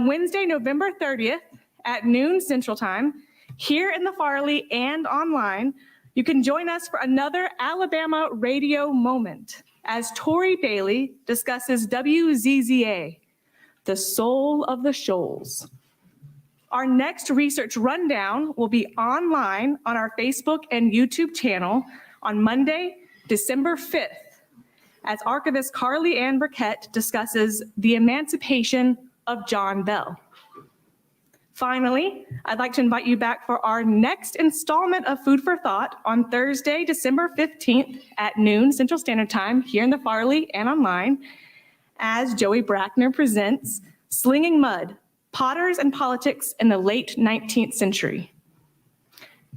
Wednesday, November 30th at noon Central Time, here in the Farley and online, you can join us for another Alabama radio moment as Tori Bailey discusses WZZA, the soul of the shoals. Our next research rundown will be online on our Facebook and YouTube channel on Monday, December 5th, as archivist Carly Ann Burkett discusses the emancipation of John Bell. Finally, I'd like to invite you back for our next installment of Food for Thought on Thursday, December 15th at noon Central Standard Time here in the Farley and online, as Joey Brackner presents Slinging Mud, Potters and Politics in the Late 19th Century.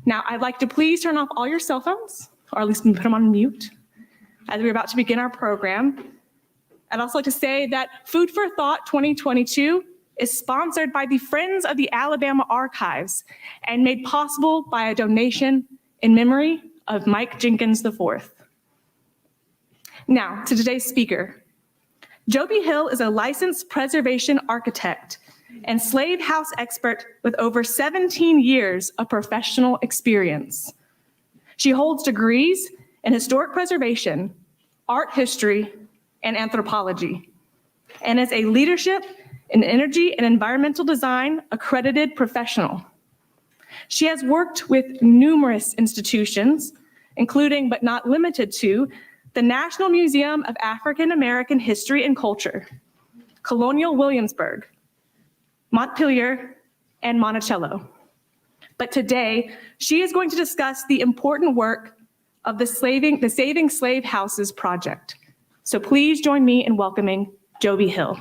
Now, I'd like to please turn off all your cell phones, or at least put them on mute, as we're about to begin our program. I'd also like to say that Food for Thought 2022 is sponsored by the Friends of the Alabama Archives and made possible by a donation in memory of Mike Jenkins IV. Now, to today's speaker. Jobie Hill is a licensed preservation architect and slave house expert with over 17 years of professional experience. She holds degrees in historic preservation, art history, and anthropology, and is a leadership in energy and environmental design accredited professional. She has worked with numerous institutions, including but not limited to the National Museum of African American History and Culture, Colonial Williamsburg, Montpelier, and Monticello. But today, she is going to discuss the important work of the Saving Slave Houses project. So please join me in welcoming Jobie Hill.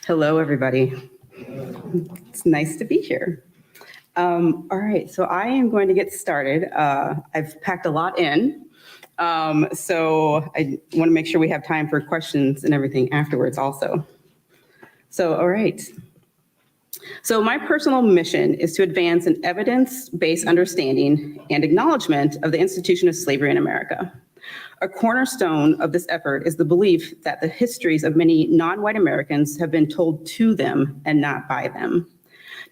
Hello, everybody. It's nice to be here. All right, so I am going to get started. I've packed a lot in, so I want to make sure we have time for questions and everything afterwards also. So, all right. So my personal mission is to advance an evidence-based understanding and acknowledgement of the institution of slavery in America. A cornerstone of this effort is the belief that the histories of many non-white Americans have been told to them and not by them.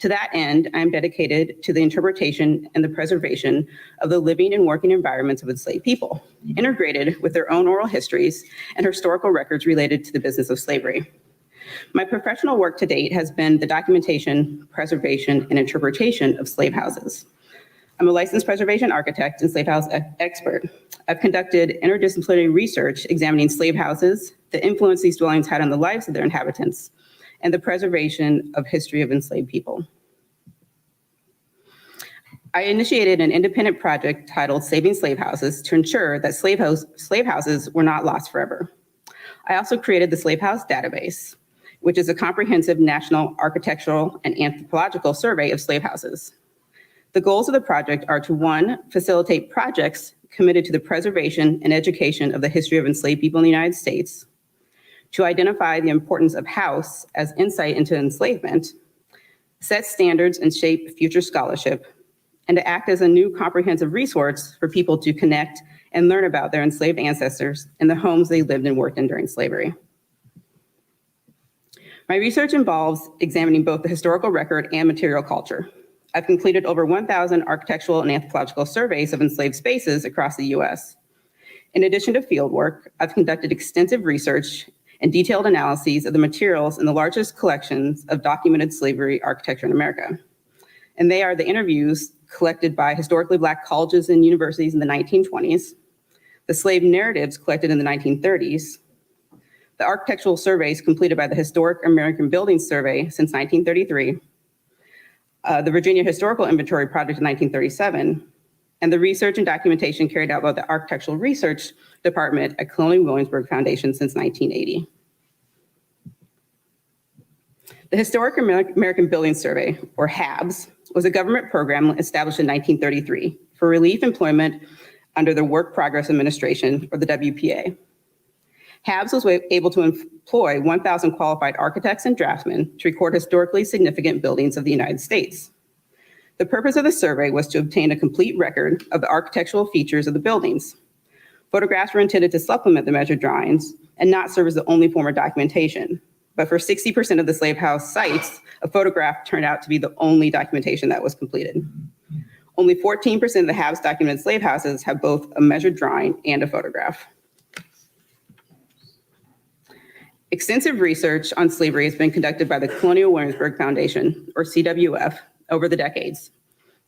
To that end, I am dedicated to the interpretation and the preservation of the living and working environments of enslaved people, integrated with their own oral histories and historical records related to the business of slavery. My professional work to date has been the documentation, preservation, and interpretation of slave houses. I'm a licensed preservation architect and slave house expert. I've conducted interdisciplinary research examining slave houses, the influence these dwellings had on the lives of their inhabitants, and the preservation of history of enslaved people. I initiated an independent project titled Saving Slave Houses to ensure that slave houses were not lost forever. I also created the Slave House Database, which is a comprehensive national architectural and anthropological survey of slave houses. The goals of the project are to, 1, facilitate projects committed to the preservation and education of the history of enslaved people in the United States, to identify the importance of house as insight into enslavement, set standards and shape future scholarship, and to act as a new comprehensive resource for people to connect and learn about their enslaved ancestors and the homes they lived and worked in during slavery. My research involves examining both the historical record and material culture. I've completed over 1,000 architectural and anthropological surveys of enslaved spaces across the US. In addition to fieldwork, I've conducted extensive research and detailed analyses of the materials in the largest collections of documented slavery architecture in America. And they are the interviews collected by historically Black colleges and universities in the 1920s, the slave narratives collected in the 1930s, the architectural surveys completed by the Historic American Buildings Survey since 1933, the Virginia Historical Inventory Project in 1937, and the research and documentation carried out by the Architectural Research Department at Colonial Williamsburg Foundation since 1980. The Historic American Buildings Survey, or HABS, was a government program established in 1933 for relief employment under the Work Progress Administration, or the WPA. HABS was able to employ 1,000 qualified architects and draftsmen to record historically significant buildings of the United States. The purpose of the survey was to obtain a complete record of the architectural features of the buildings. Photographs were intended to supplement the measured drawings and not serve as the only form of documentation. But for 60% of the slave house sites, a photograph turned out to be the only documentation that was completed. Only 14% of the HABs documented slave houses have both a measured drawing and a photograph. Extensive research on slavery has been conducted by the Colonial Williamsburg Foundation, or CWF, over the decades.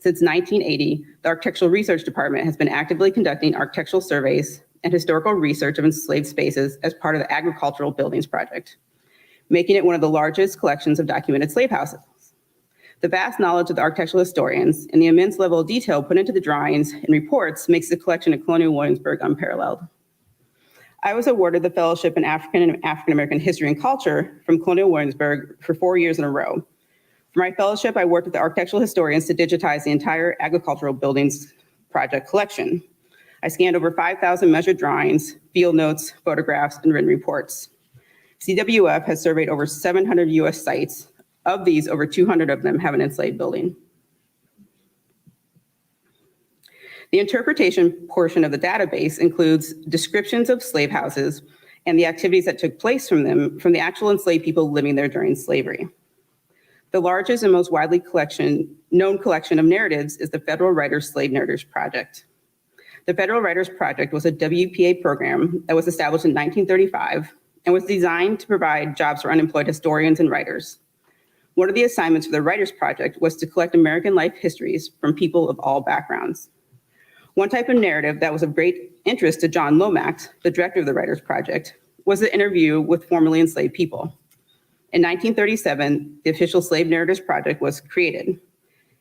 Since 1980, the Architectural Research Department has been actively conducting architectural surveys and historical research of enslaved spaces as part of the Agricultural Buildings Project, making it one of the largest collections of documented slave houses. The vast knowledge of the architectural historians and the immense level of detail put into the drawings and reports makes the collection at Colonial Williamsburg unparalleled. I was awarded the Fellowship in African and African American History and Culture from Colonial Williamsburg for 4 years in a row. For my fellowship, I worked with the architectural historians to digitize the entire Agricultural Buildings Project collection. I scanned over 5,000 measured drawings, field notes, photographs, and written reports. CWF has surveyed over 700 US sites. Of these, over 200 of them have an enslaved building. The interpretation portion of the database includes descriptions of slave houses and the activities that took place from them from the actual enslaved people living there during slavery. The largest and most widely known collection of narratives is the Federal Writers' Slave Narratives Project. The Federal Writers Project was a WPA program that was established in 1935 and was designed to provide jobs for unemployed historians and writers. One of the assignments for the Writers Project was to collect American life histories from people of all backgrounds. One type of narrative that was of great interest to John Lomax, the director of the Writers Project, was the interview with formerly enslaved people. In 1937, the official Slave Narratives Project was created.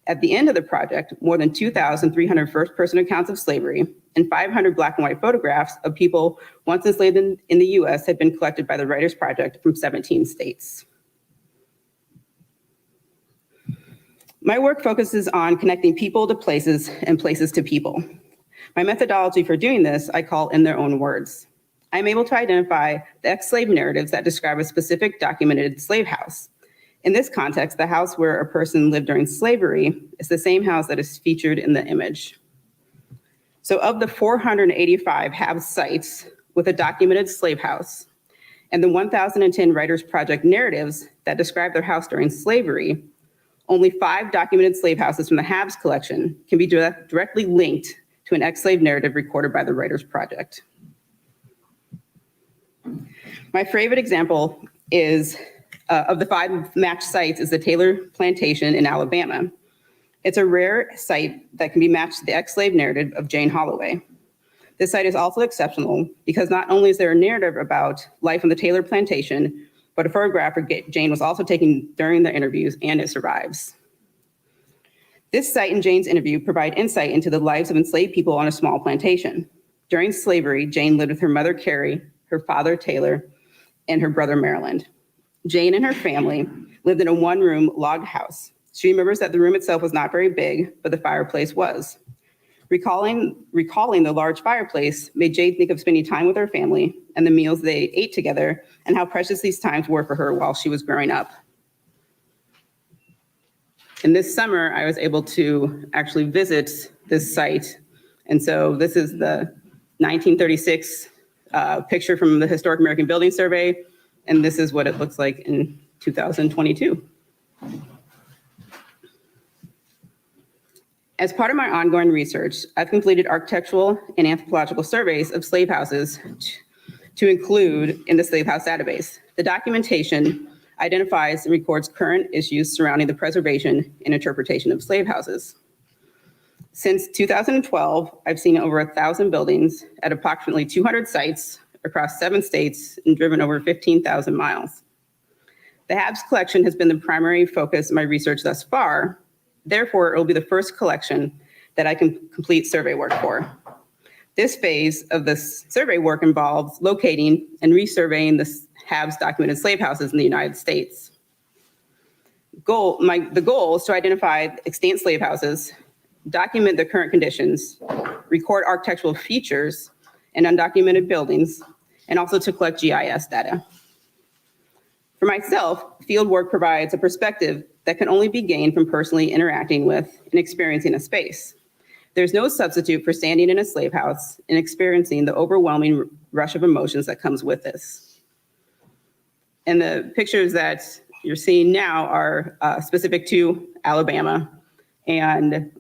At the end of the project, more than 2,300 first-person accounts of slavery and 500 Black and white photographs of people once enslaved in the US had been collected by the Writers Project from 17 states. My work focuses on connecting people to places and places to people. My methodology for doing this, I call in their own words. I'm able to identify the ex-slave narratives that describe a specific documented slave house. In this context, the house where a person lived during slavery is the same house that is featured in the image. So of the 485 HAB sites with a documented slave house and the 1,010 Writers Project narratives that describe their house during slavery, only 5 documented slave houses from the HABs collection can be directly linked to an ex-slave narrative recorded by the Writers Project. My favorite example is of the 5 matched sites is the Taylor Plantation in Alabama. It's a rare site that can be matched to the ex-slave narrative of Jane Holloway. This site is also exceptional because not only is there a narrative about life on the Taylor Plantation, but a photograph of Jane was also taken during the interviews, and it survives. This site and Jane's interview provide insight into the lives of enslaved people on a small plantation. During slavery, Jane lived with her mother, Carrie, her father, Taylor, and her brother, Maryland. Jane and her family lived in a one-room log house. She remembers that the room itself was not very big, but the fireplace was. Recalling the large fireplace made Jane think of spending time with her family and the meals they ate together and how precious these times were for her while she was growing up. And this summer, I was able to actually visit this site. And so this is the 1936 picture from the Historic American Building Survey, and this is what it looks like in 2022. As part of my ongoing research, I've completed architectural and anthropological surveys of slave houses to include in the slave house database. The documentation identifies and records current issues surrounding the preservation and interpretation of slave houses. Since 2012, I've seen over 1,000 buildings at approximately 200 sites across 7 states and driven over 15,000 miles. The HABs collection has been the primary focus of my research thus far. Therefore, it will be the first collection that I can complete survey work for. This phase of this survey work involves locating and resurveying the HABs documented slave houses in the United States. The goal is to identify extant slave houses, document the current conditions, record architectural features and undocumented buildings, and also to collect GIS data. For myself, Fieldwork provides a perspective that can only be gained from personally interacting with and experiencing a space. There's no substitute for standing in a slave house and experiencing the overwhelming rush of emotions that comes with this. And the pictures that you're seeing now are specific to Alabama. And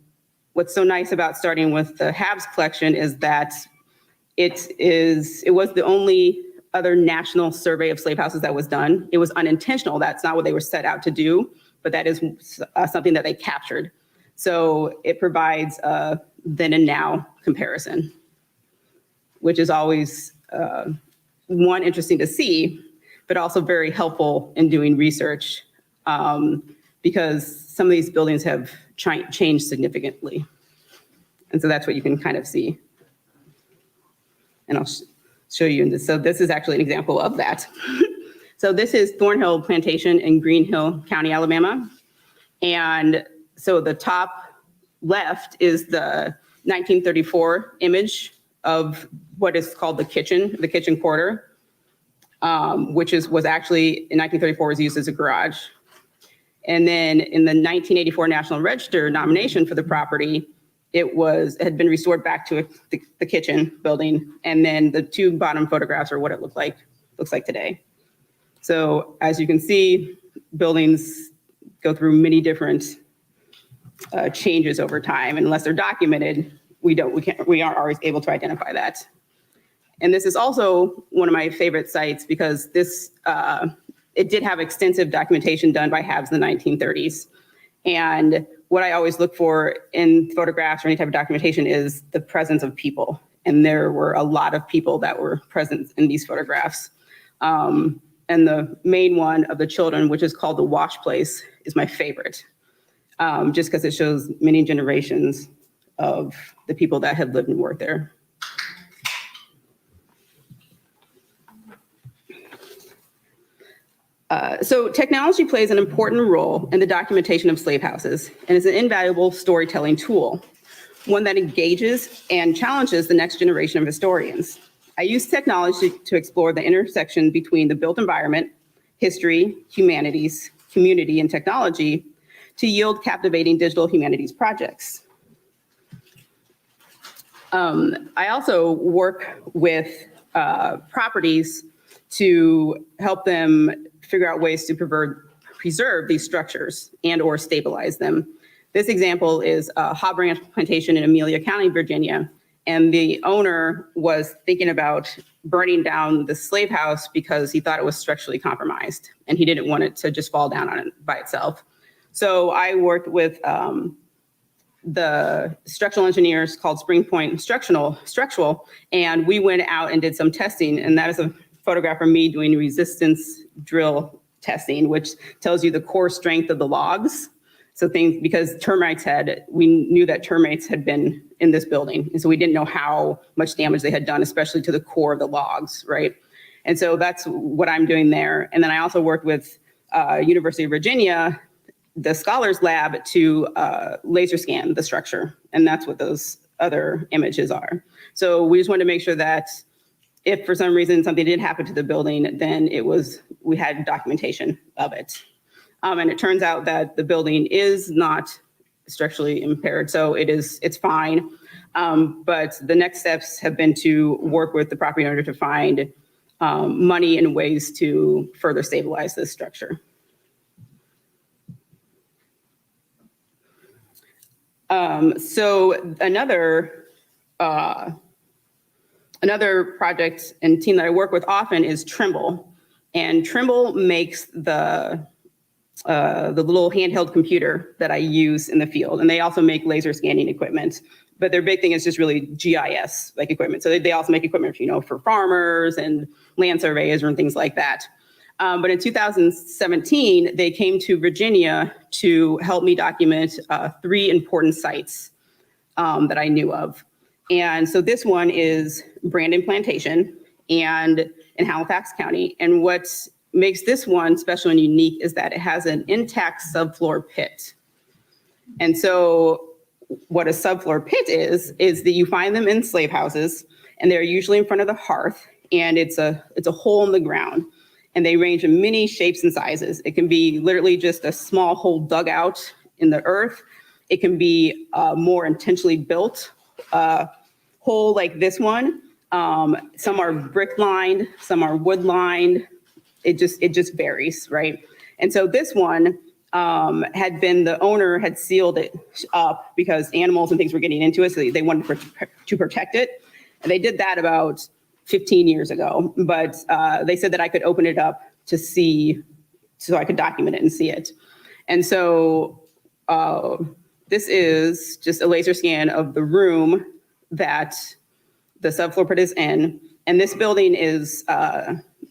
what's so nice about starting with the Habs collection is that it was the only other national survey of slave houses that was done. It was unintentional. That's not what they were set out to do, but that is something that they captured. So it provides a then and now comparison, which is always one, interesting to see, but also very helpful in doing research because some of these buildings have changed significantly. And so that's what you can kind of see. And I'll show you in this. So this is actually an example of that. So this is Thornhill Plantation in Green Hill County, Alabama. And so the top left is the 1934 image of what is called the kitchen quarter, which was actually in 1934 was used as a garage. And then in the 1984 National Register nomination for the property, it had been restored back to the kitchen building. And then the two bottom photographs are what it looks like today. So as you can see, buildings go through many different changes over time. Unless they're documented, we aren't always able to identify that. And this is also one of my favorite sites because this, it did have extensive documentation done by Habs in the 1930s. And what I always look for in photographs or any type of documentation is the presence of people. And there were a lot of people that were present in these photographs. And the main one of the children, which is called the wash place, is my favorite, just because it shows many generations of the people that have lived and worked there. So technology plays an important role in the documentation of slave houses and is an invaluable storytelling tool, one that engages and challenges the next generation of historians. I use technology to explore the intersection between the built environment, history, humanities, community, and technology to yield captivating digital humanities projects. I also work with properties to help them figure out ways to preserve these structures and or stabilize them. This example is a Hob Ranch plantation in Amelia County, Virginia. And the owner was thinking about burning down the slave house because he thought it was structurally compromised and he didn't want it to just fall down on it by itself. So I worked with the structural engineers called Spring Point Structural, and we went out and did some testing, and that is a photograph of me doing resistance drill testing, which tells you the core strength of the logs. So because we knew that termites had been in this building. And so we didn't know how much damage they had done, especially to the core of the logs, right? And so that's what I'm doing there. And then I also worked with University of Virginia, the Scholars Lab, to laser scan the structure. And that's what those other images are. So we just wanted to make sure that if for some reason something did happen to the building, then we had documentation of it. And it turns out that the building is not structurally impaired, so it's fine. But the next steps have been to work with the property owner to find money and ways to further stabilize this structure. So another project and team that I work with often is Trimble. And Trimble makes the little handheld computer that I use in the field. And they also make laser scanning equipment. But their big thing is just really GIS like equipment. So they also make equipment, for farmers and land surveyors and things like that. But in 2017, they came to Virginia to help me document 3 important sites that I knew of. And so this one is Brandon Plantation and in Halifax County. And what makes this one special and unique is that it has an intact subfloor pit. And so what a subfloor pit is that you find them in slave houses, and they're usually in front of the hearth, and it's a hole in the ground. and they range in many shapes and sizes. It can be literally just a small hole dug out in the earth. It can be more intentionally built hole like this one. Some are brick lined, some are wood lined. It just varies, right? And so this one had been, the owner had sealed it up because animals and things were getting into it, so they wanted to protect it. And they did that about 15 years ago, but they said that I could open it up to see, so I could document it and see it. And so this is just a laser scan of the room that the subfloor pit is in. And this building is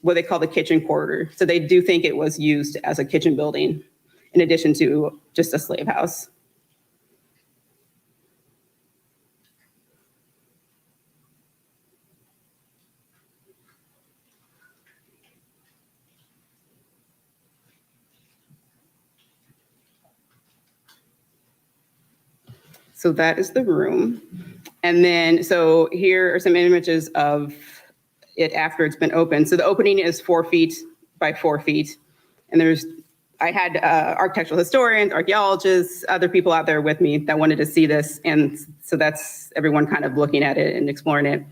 what they call the kitchen corridor. So they do think it was used as a kitchen building in addition to just a slave house. So that is the room. And then, so here are some images of it after it's been opened. So the opening is 4 feet by 4 feet. And I had architectural historians, archaeologists, other people out there with me that wanted to see this. And so that's everyone kind of looking at it and exploring it.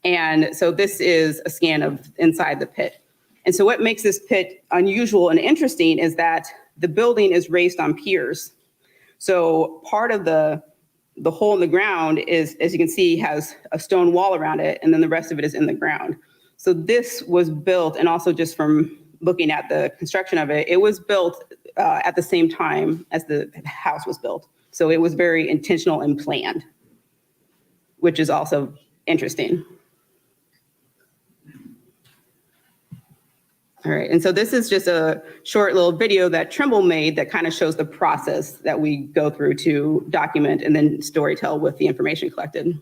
And so this is a scan of inside the pit. And so what makes this pit unusual and interesting is that the building is raised on piers. So part of the hole in the ground is, as you can see, has a stone wall around it, and then the rest of it is in the ground. So this was built, and also just from looking at the construction of it, it was built at the same time as the house was built. So it was very intentional and planned, which is also interesting. All right, and so this is just a short little video that Trimble made that kind of shows the process that we go through to document and then storytell with the information collected.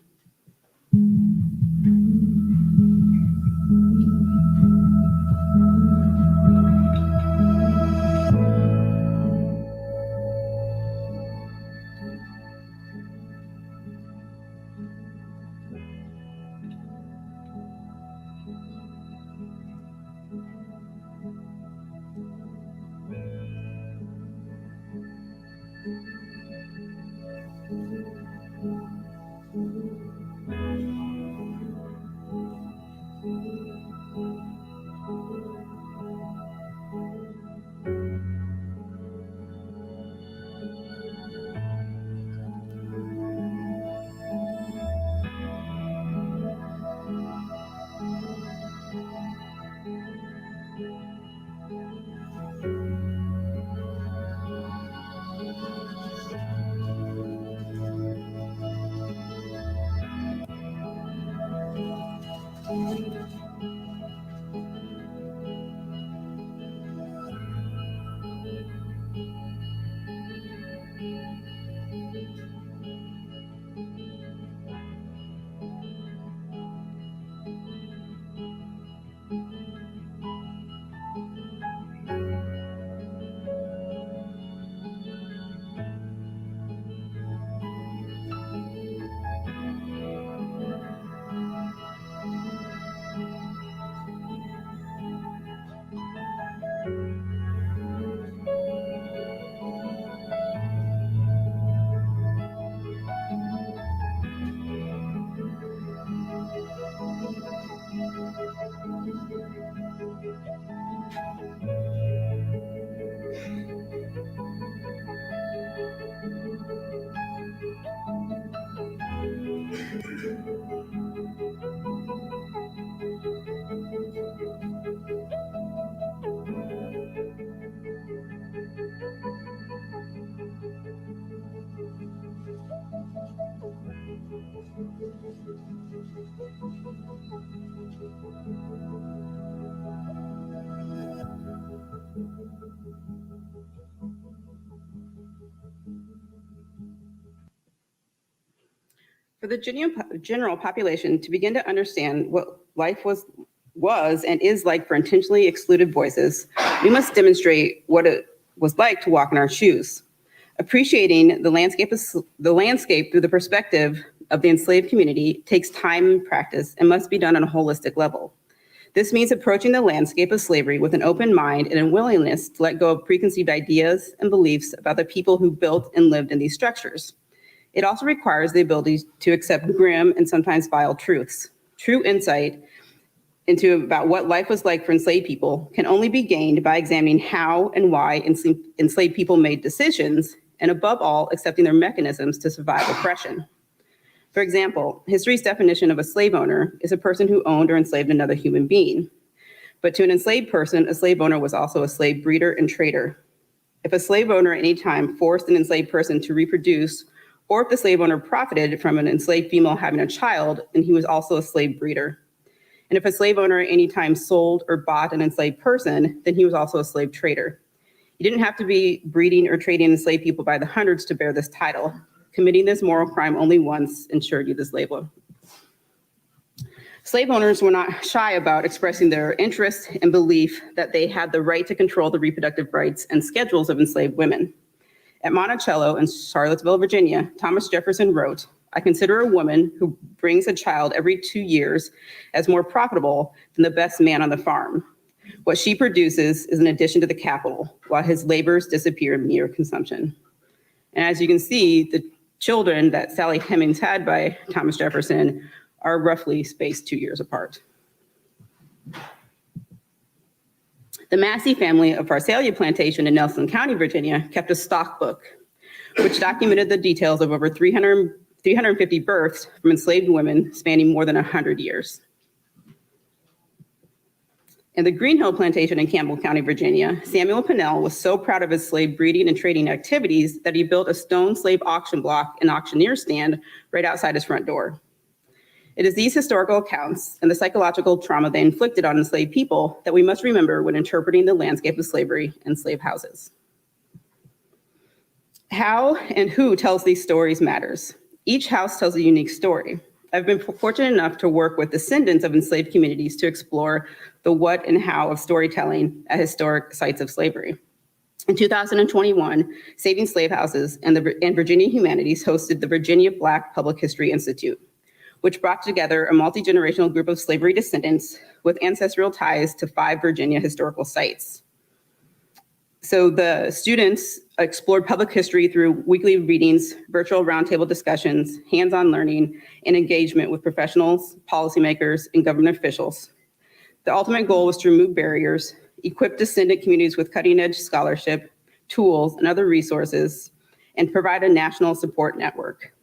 For the general population to begin to understand what life was and is like for intentionally excluded voices, we must demonstrate what it was like to walk in our shoes. Appreciating the landscape through the perspective of the enslaved community takes time and practice and must be done on a holistic level. This means approaching the landscape of slavery with an open mind and a willingness to let go of preconceived ideas and beliefs about the people who built and lived in these structures. It also requires the ability to accept grim and sometimes vile truths. True insight into about what life was like for enslaved people can only be gained by examining how and why enslaved people made decisions, and above all, accepting their mechanisms to survive oppression. For example, history's definition of a slave owner is a person who owned or enslaved another human being. But to an enslaved person, a slave owner was also a slave breeder and trader. If a slave owner at any time forced an enslaved person to reproduce, or if the slave owner profited from an enslaved female having a child, then he was also a slave breeder. And if a slave owner at any time sold or bought an enslaved person, then he was also a slave trader. You didn't have to be breeding or trading enslaved people by the hundreds to bear this title. Committing this moral crime only once ensured you this label. Slave owners were not shy about expressing their interest and belief that they had the right to control the reproductive rights and schedules of enslaved women. At Monticello in Charlottesville, Virginia, Thomas Jefferson wrote, "I consider a woman who brings a child every 2 years as more profitable than the best man on the farm. What she produces is an addition to the capital, while his labors disappear in mere consumption." And as you can see, the children that Sally Hemings had by Thomas Jefferson are roughly spaced 2 years apart. The Massey family of Pharsalia Plantation in Nelson County, Virginia, kept a stock book, which documented the details of over 350 births from enslaved women spanning more than 100 years. In the Green Hill Plantation in Campbell County, Virginia, Samuel Pennell was so proud of his slave breeding and trading activities that he built a stone slave auction block and auctioneer stand right outside his front door. It is these historical accounts and the psychological trauma they inflicted on enslaved people that we must remember when interpreting the landscape of slavery and slave houses. How and who tells these stories matters. Each house tells a unique story. I've been fortunate enough to work with descendants of enslaved communities to explore the what and how of storytelling at historic sites of slavery. In 2021, Saving Slave Houses and Virginia Humanities hosted the Virginia Black Public History Institute, which brought together a multi-generational group of slavery descendants with ancestral ties to 5 Virginia historical sites. So the students explored public history through weekly readings, virtual roundtable discussions, hands-on learning, and engagement with professionals, policymakers, and government officials. The ultimate goal was to remove barriers, equip descendant communities with cutting-edge scholarship, tools, and other resources, and provide a national support network.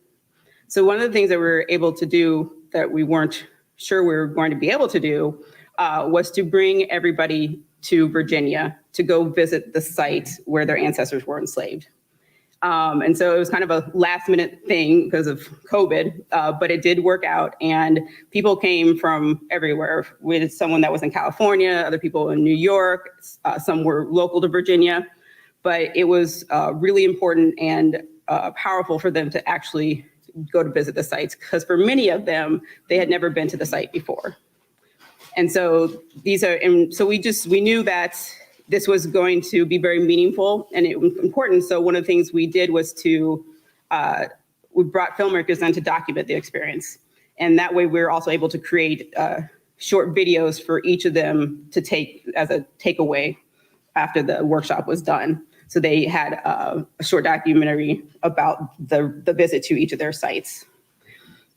So one of the things that we were able to do that we weren't sure we were going to be able to do was to bring everybody to Virginia to go visit the site where their ancestors were enslaved. And so it was kind of a last minute thing because of COVID, but it did work out, and people came from everywhere. We had someone that was in California, other people in New York, some were local to Virginia, but it was really important and powerful for them to actually go to visit the sites, because for many of them, they had never been to the site before. And so we knew that this was going to be very meaningful and it was important. So one of the things we did was we brought filmmakers in to document the experience. And that way we were also able to create short videos for each of them to take as a takeaway after the workshop was done. So they had a short documentary about the visit to each of their sites.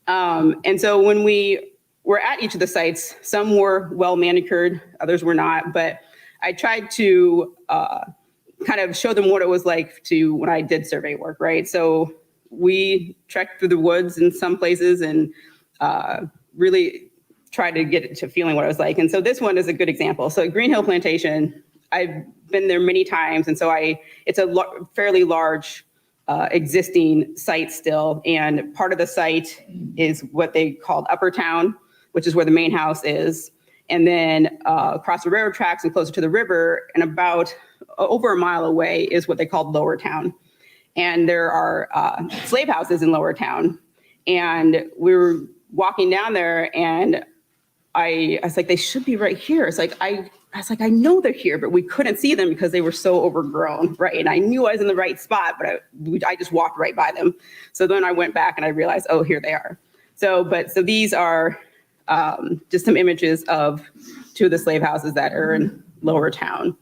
And so when we were at each of the sites, some were well manicured, others were not, but I tried to kind of show them what it was like to when I did survey work, right? So we trekked through the woods in some places and really tried to get to feeling what it was like. And so this one is a good example. So at Green Hill Plantation, I've been there many times, and so it's a fairly large existing site still, and part of the site is what they called Upper Town, which is where the main house is. And then across the railroad tracks and closer to the river and about over a mile away is what they called Lower Town. And there are slave houses in Lower Town. And we were walking down there and I was like, they should be right here. It's like, I I know they're here, but we couldn't see them because they were so overgrown, right? And I knew I was in the right spot, but I just walked right by them. So then I went back and I realized, oh, here they are. So these are just some images of two of the slave houses that are in Lower Town.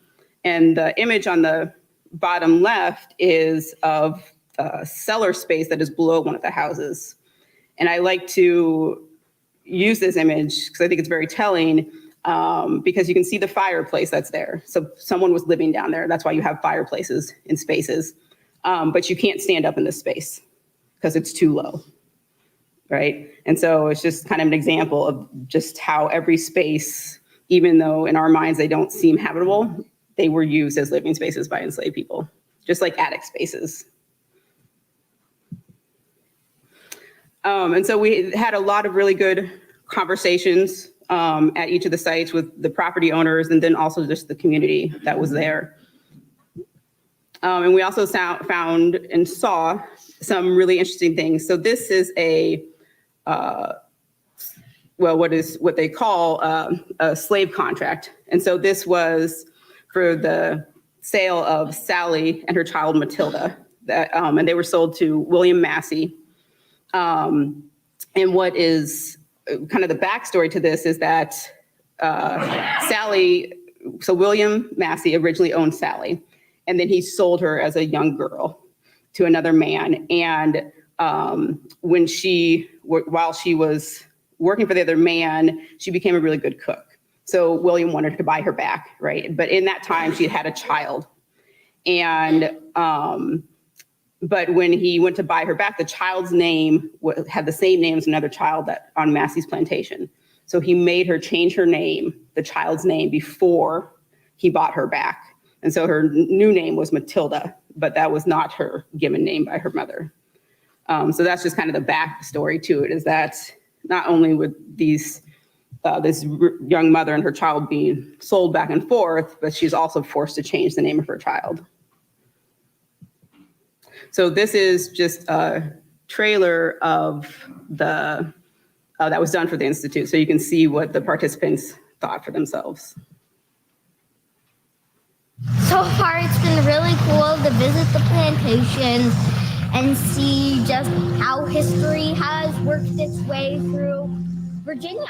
And the image on the bottom left is of a cellar space that is below one of the houses. And I like to use this image because I think it's very telling, because you can see the fireplace that's there. So someone was living down there. That's why you have fireplaces in spaces. But you can't stand up in this space because it's too low, right? And so it's just kind of an example of just how every space, even though in our minds they don't seem habitable, they were used as living spaces by enslaved people, just like attic spaces. And so we had a lot of really good conversations at each of the sites with the property owners and then also just the community that was there. And we also found and saw some really interesting things. So this is what they call a slave contract. And so this was for the sale of Sally and her child Matilda, and they were sold to William Massey. And what is kind of the backstory to this is that William Massey originally owned Sally, and then he sold her as a young girl to another man. And while she was working for the other man, she became a really good cook. So William wanted to buy her back, right? But in that time, she had a child. And but when he went to buy her back, the child's name had the same name as another child that on Massey's plantation. So he made her change her name, the child's name, before he bought her back. And so her new name was Matilda, but that was not her given name by her mother. So that's just kind of the backstory to it, is that not only would this young mother and her child being sold back and forth, but she's also forced to change the name of her child. So this is just a trailer of that was done for the Institute. So you can see what the participants thought for themselves. So far, it's been really cool to visit the plantations and see just how history has worked its way through Virginia.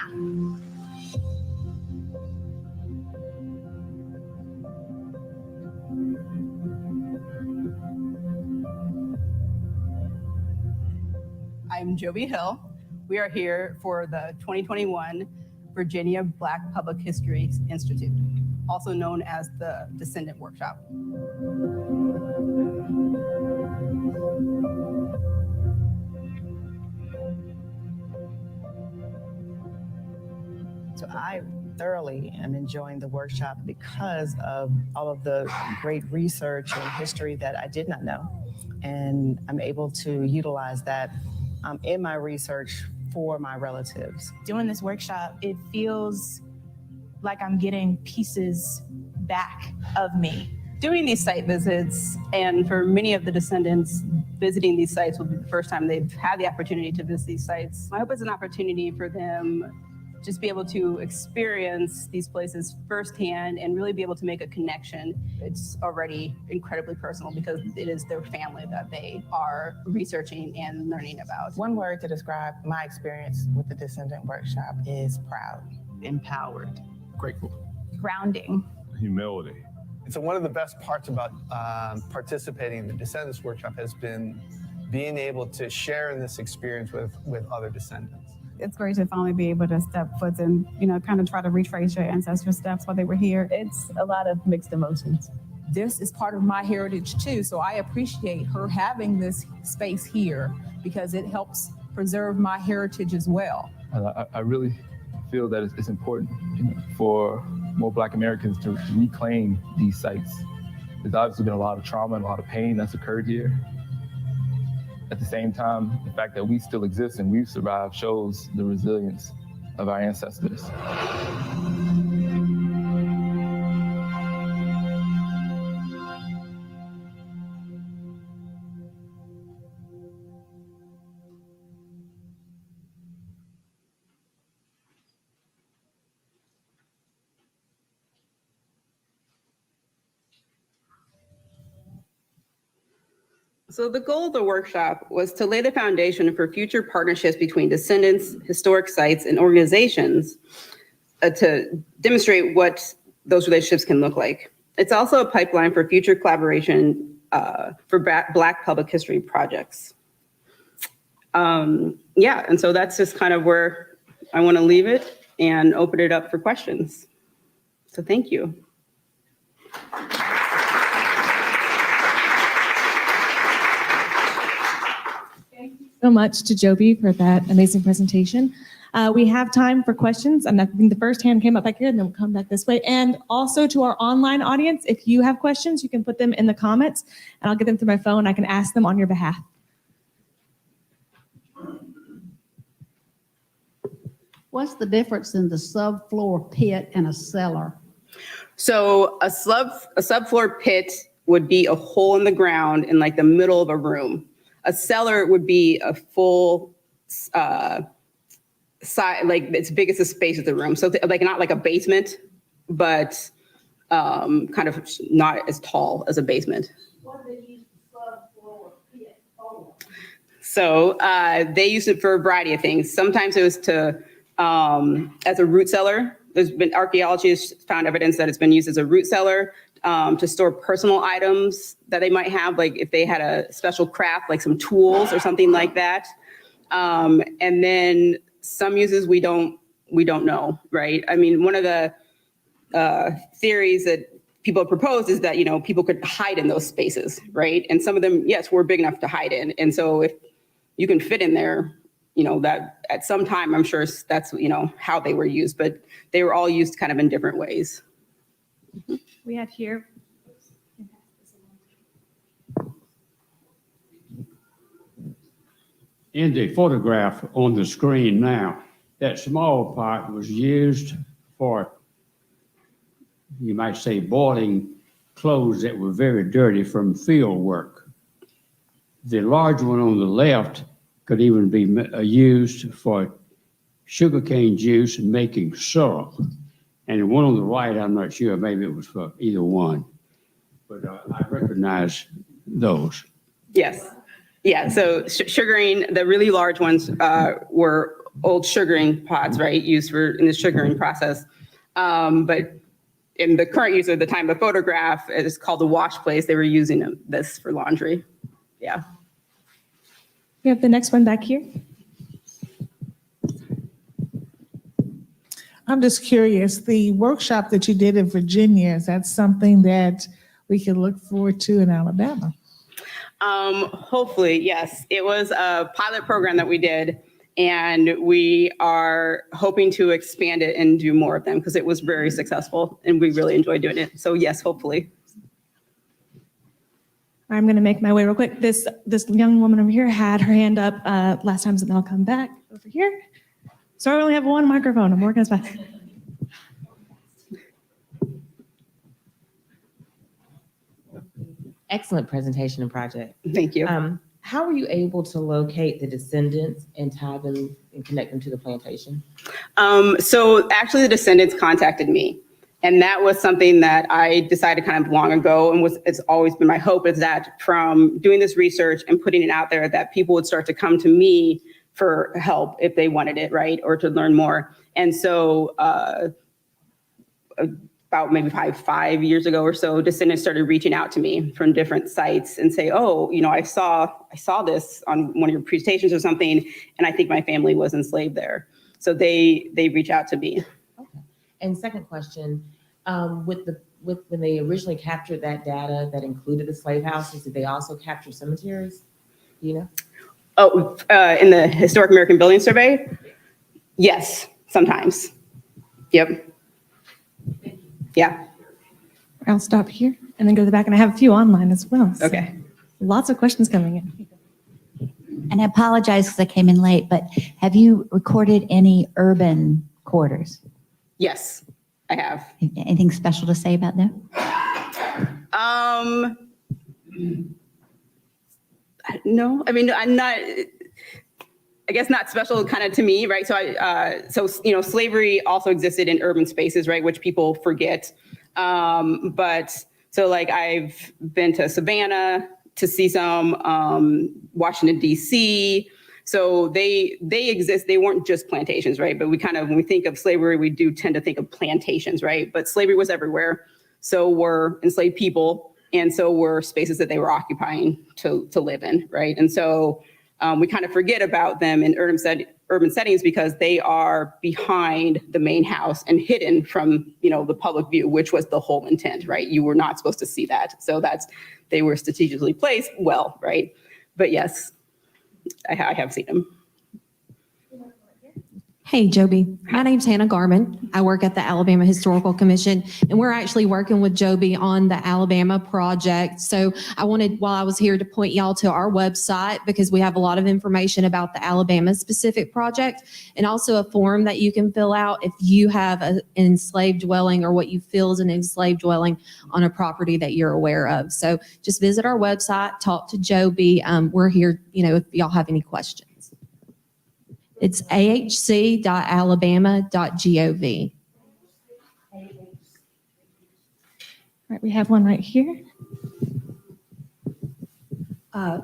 I'm Jobie Hill. We are here for the 2021 Virginia Black Public History Institute, also known as the Descendant Workshop. So I thoroughly am enjoying the workshop because of all of the great research and history that I did not know. And I'm able to utilize that in my research for my relatives. Doing this workshop, it feels like I'm getting pieces back of me. Doing these site visits, and for many of the descendants, visiting these sites will be the first time they've had the opportunity to visit these sites. I hope it's an opportunity for them just be able to experience these places firsthand and really be able to make a connection. It's already incredibly personal because it is their family that they are researching and learning about. One word to describe my experience with the Descendant Workshop is proud. Empowered. Grateful. Grounding. Humility. So one of the best parts about participating in the Descendants Workshop has been being able to share in this experience with other descendants. It's great to finally be able to step foot and, kind of try to retrace your ancestors' steps while they were here. It's a lot of mixed emotions. This is part of my heritage too, so I appreciate her having this space here because it helps preserve my heritage as well. I really feel that it's important for more Black Americans to reclaim these sites. There's obviously been a lot of trauma and a lot of pain that's occurred here. At the same time, the fact that we still exist and we've survived shows the resilience of our ancestors. So the goal of the workshop was to lay the foundation for future partnerships between descendants, historic sites, and organizations to demonstrate what those relationships can look like. It's also a pipeline for future collaboration for Black public history projects. Yeah, and so that's just kind of where I want to leave it and open it up for questions. So thank you. So much to Jobie for that amazing presentation. We have time for questions. And I think the first hand came up back here and then we'll come back this way. And also to our online audience, if you have questions, you can put them in the comments and I'll get them through my phone. I can ask them on your behalf. What's the difference in the subfloor pit and a cellar? So a subfloor pit would be a hole in the ground in like the middle of a room. A cellar would be a full side, like as big as the space of the room. So like not like a basement, but kind of not as tall as a basement. What do they use the subfloor pit for? So they use it for a variety of things. Sometimes it was to as a root cellar. There's been archaeology has found evidence that it's been used as a root cellar to store personal items that they might have, like if they had a special craft, like some tools or something like that. And then some uses we don't know, right? I mean, one of the theories that people have proposed is that, you know, people could hide in those spaces, right? And some of them, yes, were big enough to hide in. And so if you can fit in there, you know, that at some time, I'm sure that's, you know, how they were used, but they were all used kind of in different ways. We had here. In the photograph on the screen now, that small pot was used for, you might say, boiling clothes that were very dirty from field work. The large one on the left could even be used for sugarcane juice and making syrup. And the one on the right, I'm not sure, maybe it was for either one. But I recognize those. Yes. Yeah, so sugaring, the really large ones were old sugaring pots, right, used for in the sugaring process. But in the current use at the time of the photograph, it's called the wash place. They were using this for laundry. Yeah. We have the next one back here. I'm just curious, the workshop that you did in Virginia, is that something that we can look forward to in Alabama? Hopefully, yes. It was a pilot program that we did, and we are hoping to expand it and do more of them because it was very successful and we really enjoyed doing it. So yes, hopefully. I'm going to make my way real quick. This young woman over here had her hand up last time, so then I'll come back over here. Sorry, we only have one microphone. I'm working as fast. Excellent presentation and project. Thank you. How were you able to locate the descendants and tie them and connect them to the plantation? So actually the Descendants contacted me, and that was something that I decided kind of long ago, and it's always been my hope is that from doing this research and putting it out there that people would start to come to me for help if they wanted it, right, or to learn more. And so about maybe 5 years ago or so, Descendants started reaching out to me from different sites and say, oh, you know, I saw this on one of your presentations or something, and I think my family was enslaved there. So they reach out to me. Okay. And second question, when they originally captured that data that included the slave houses, did they also capture cemeteries? Do you know? Oh, in the Historic American Building Survey? Yes, sometimes. Yep. Yeah. I'll stop here and then go to the back, and I have a few online as well. So okay. Lots of questions coming in. And I apologize because I came in late, but have you recorded any urban quarters? Yes, I have. Anything special to say about them? No, I mean, I'm not, I guess not special kind of to me, right? So you know, slavery also existed in urban spaces, right? Which people forget. But so like I've been to Savannah to see some, Washington, DC, So they exist. They weren't just plantations, right? But we kind of, when we think of slavery, we do tend to think of plantations, right? But slavery was everywhere. So were enslaved people, and so were spaces that they were occupying to live in, right? And so we kind of forget about them in urban settings because they are behind the main house and hidden from, the public view, which was the whole intent, right? You were not supposed to see that. So they were strategically placed well, right? But yes, I have seen them. Hey, Jobie. My name's Hannah Garman. I work at the Alabama Historical Commission, and we're actually working with Jobie on the Alabama project. So I wanted, while I was here, to point y'all to our website because we have a lot of information about the Alabama specific project and also a form that you can fill out if you have an enslaved dwelling or what you feel is an enslaved dwelling on a property that you're aware of. So just visit our website, talk to Jobie. We're here, if y'all have any questions. It's ahc.alabama.gov. All right, we have one right here.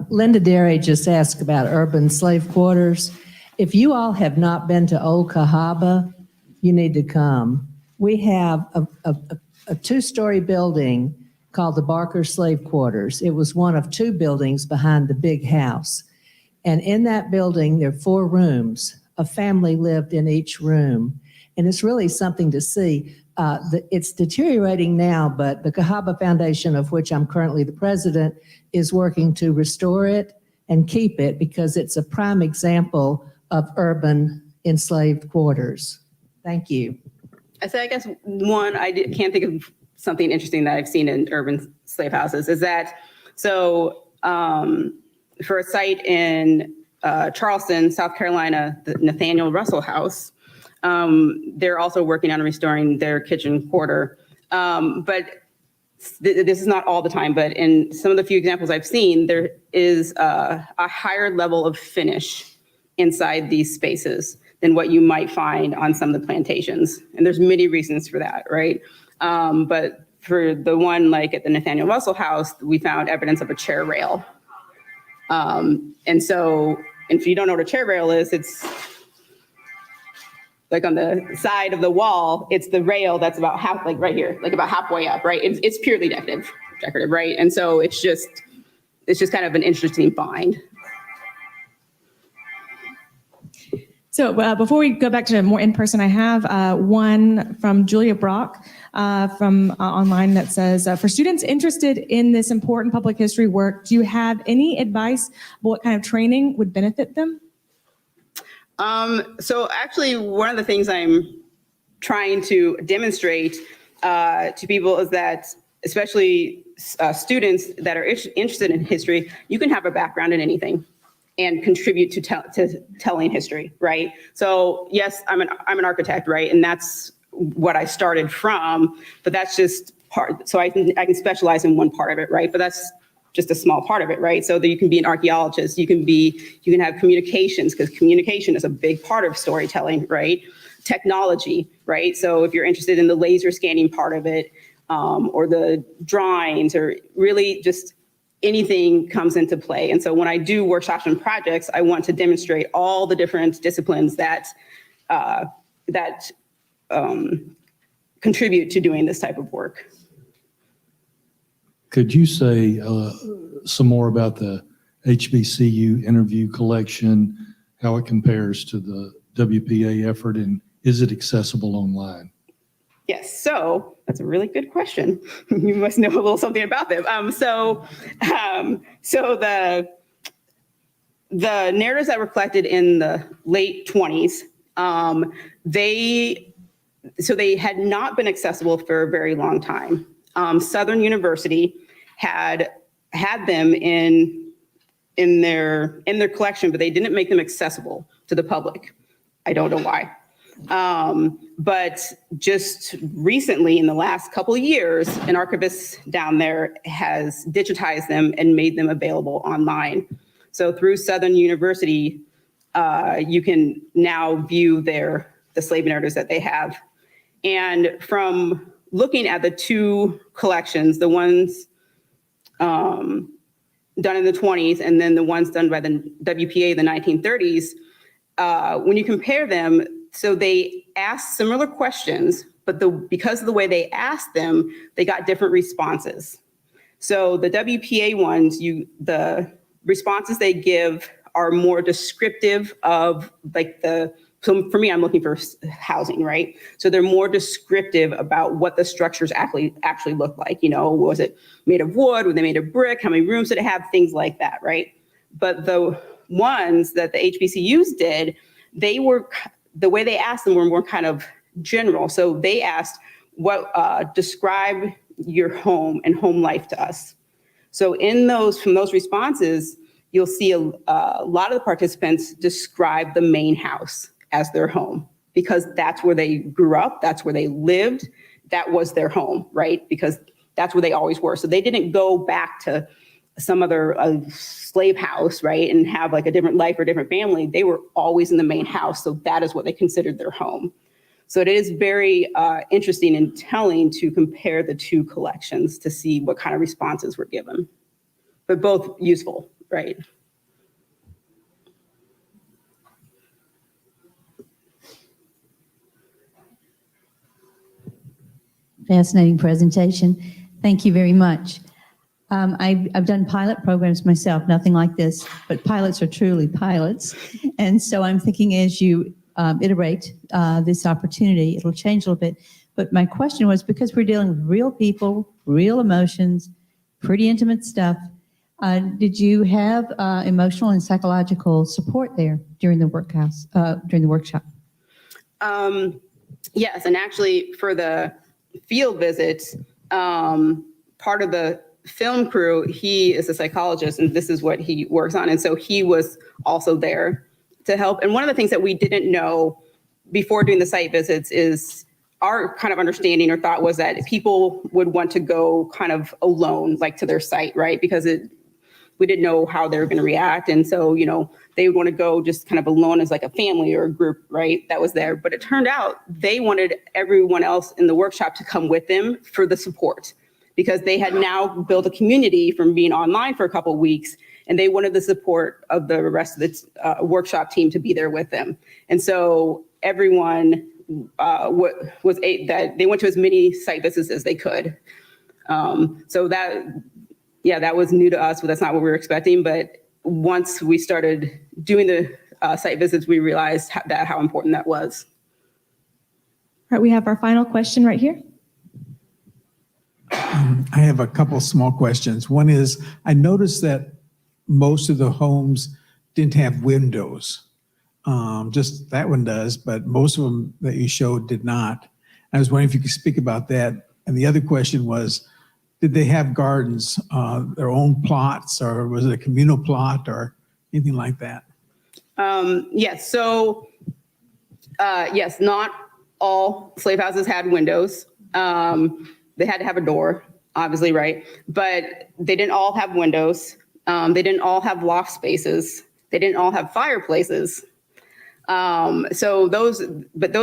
Linda Derry just asked about urban slave quarters. If you all have not been to Old Cahaba, you need to come. We have a two-story building called the Barker Slave Quarters. It was one of two buildings behind the big house. And in that building, there are 4 rooms. A family lived in each room. And it's really something to see. It's deteriorating now, but the Cahaba Foundation, of which I'm currently the president, is working to restore it and keep it because it's a prime example of urban enslaved quarters. Thank you. I guess one, can't think of something interesting that I've seen in urban slave houses is that, for a site in Charleston, South Carolina, the Nathaniel Russell House, they're also working on restoring their kitchen quarter. But this is not all the time, but in some of the few examples I've seen, there is a higher level of finish inside these spaces than what you might find on some of the plantations. And there's many reasons for that, right? But for the one like at the Nathaniel Russell House, we found evidence of a chair rail. And so if you don't know what a chair rail is, it's like on the side of the wall, it's the rail that's about half, like right here, like about halfway up, right? It's purely decorative, right? And so it's just kind of an interesting find. So before we go back to more in person, I have one from Julia Brock from online that says, for students interested in this important public history work, do you have any advice about what kind of training would benefit them? So actually, one of the things I'm trying to demonstrate to people is that, especially students that are interested in history, you can have a background in anything and contribute to telling history, right? So yes, I'm an architect, right? And that's what I started from, but that's just part. So I can specialize in one part of it, right? But that's just a small part of it, right? So that you can be an archaeologist, you can have communications, because communication is a big part of storytelling, right? Technology, right? So if you're interested in the laser scanning part of it, or the drawings, or really just anything comes into play. And so when I do workshops and projects, I want to demonstrate all the different disciplines that contribute to doing this type of work. Could you say some more about the HBCU interview collection, how it compares to the WPA effort, and is it accessible online? Yes, so that's a really good question. You must know a little something about them. So the narratives that were collected in the late 20s, they had not been accessible for a very long time. Southern University had them in their collection, but they didn't make them accessible to the public. I don't know why. But just recently, in the last couple of years, an archivist down there has digitized them and made them available online. So through Southern University, you can now view the slave narratives that they have. And from looking at the two collections, the ones done in the 20s and then the ones done by the WPA in the 1930s, when you compare them, so they asked similar questions, but because of the way they asked them, they got different responses. So the WPA ones, the responses they give are more descriptive of like so for me, I'm looking for housing, right? So they're more descriptive about what the structures actually look like. You know, was it made of wood? Were they made of brick? How many rooms did it have? Things like that, right? But the ones that the HBCUs did, the way they asked them were more kind of general. So they asked, describe your home and home life to us. So from those responses, you'll see a lot of the participants describe the main house as their home because that's where they grew up, that's where they lived, that was their home, right? Because that's where they always were. So they didn't go back to some other slave house, right, and have like a different life or different family. They were always in the main house, so that is what they considered their home. So it is very interesting and telling to compare the two collections to see what kind of responses were given, but both useful, right? Fascinating presentation. Thank you very much. I've done pilot programs myself, nothing like this, but pilots are truly pilots. And so I'm thinking as you iterate this opportunity, it'll change a little bit. But my question was, because we're dealing with real people, real emotions, pretty intimate stuff, did you have emotional and psychological support there during the workshop? Yes, and actually for the field visits, part of the film crew, he is a psychologist and this is what he works on. And so he was also there to help. And one of the things that we didn't know before doing the site visits is our kind of understanding or thought was that people would want to go kind of alone, like to their site, right? Because we didn't know how they were going to react. And so, you know, they would want to go just kind of alone as like a family or a group, right? That was there. But it turned out they wanted everyone else in the workshop to come with them for the support because they had now built a community from being online for a couple of weeks and they wanted the support of the rest of the workshop team to be there with them. And so everyone they went to as many site visits as they could. So that was new to us, but that's not what we were expecting. But once we started doing the site visits, we realized how important that was. All right, we have our final question right here. I have a couple small questions. One is, I noticed that most of the homes didn't have windows. Just that one does, but most of them that you showed did not. I was wondering if you could speak about that. And the other question was, did they have gardens, their own plots, or was it a communal plot or anything like that? Yes, so yes, not all slave houses had windows. They had to have a door, obviously, right? But they didn't all have windows. They didn't all have loft spaces. They didn't all have fireplaces. So those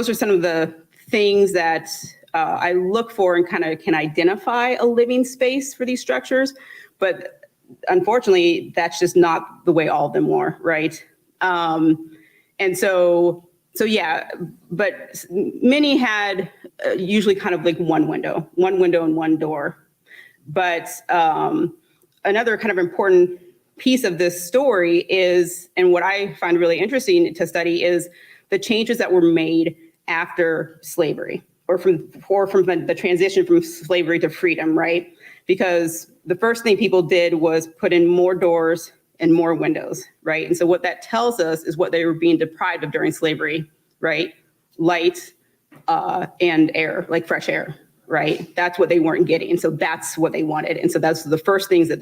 are some of the things that I look for and kind of can identify a living space for these structures. But unfortunately, that's just not the way all of them were, right? And so yeah, but many had usually kind of like one window and one door. But another kind of important piece of this story is, and what I find really interesting to study, is the changes that were made after slavery, or from the transition from slavery to freedom, right? Because the first thing people did was put in more doors and more windows, right? And so what that tells us is what they were being deprived of during slavery, right? Light and air, like fresh air, right? That's what they weren't getting. And so that's what they wanted. And so that's the first things that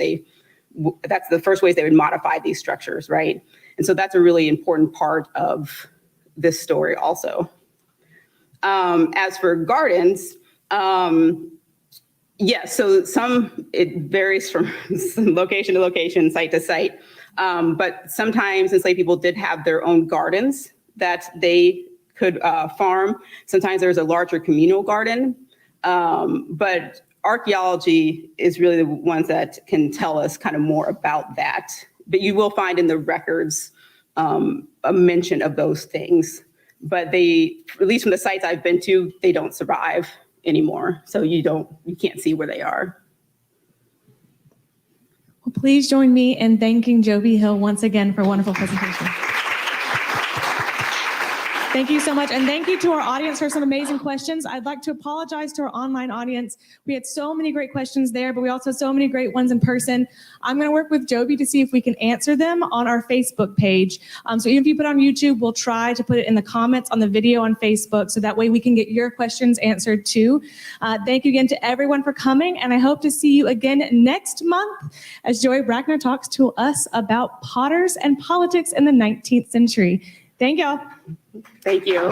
that's the first ways they would modify these structures, right? And so that's a really important part of this story also. As for gardens, yes, so it varies from location to location, site to site. But sometimes enslaved people did have their own gardens that they could farm. Sometimes there was a larger communal garden. But archaeology is really the ones that can tell us kind of more about that. But you will find in the records a mention of those things. But they, at least from the sites I've been to, they don't survive anymore. So you can't see where they are. Well, please join me in thanking Jobie Hill once again for a wonderful presentation. Thank you so much. And thank you to our audience for some amazing questions. I'd like to apologize to our online audience. We had so many great questions there, but we also had so many great ones in person. I'm going to work with Jobie to see if we can answer them on our Facebook page. So even if you put it on YouTube, we'll try to put it in the comments on the video on Facebook, so that way we can get your questions answered too. Thank you again to everyone for coming, and I hope to see you again next month as Joy Brackner talks to us about potters and politics in the 19th century. Thank y'all. Thank you.